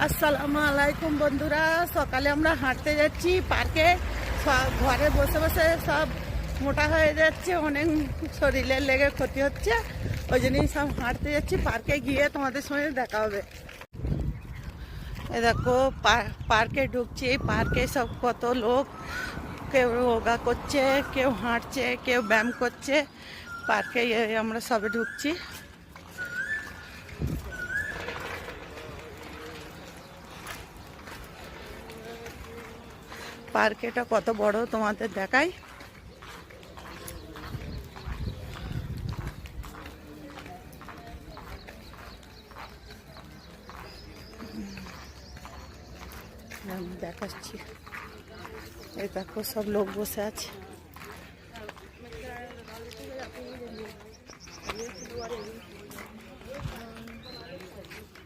আসসালামু আলাইকুম বন্ধুরা, সকালে আমরা হাঁটতে যাচ্ছি পার্কে। ঘরে বসে বসে সব মোটা হয়ে যাচ্ছে, অনেক শরীরের লেগে ক্ষতি হচ্ছে, ওই জন্যই সব হাঁটতে যাচ্ছি। পার্কে গিয়ে তোমাদের সঙ্গে দেখা হবে। এ দেখো পার্কে ঢুকছি। পার্কে সব কত লোক, কেউ যোগা করছে, কেউ হাঁটছে, কেউ ব্যায়াম করছে। পার্কে আমরা সবে ঢুকছি। পার্কটা কত বড় তোমাদের দেখাই। আমি দেখাচ্ছি, এই দেখো সব লোক বসে আছে।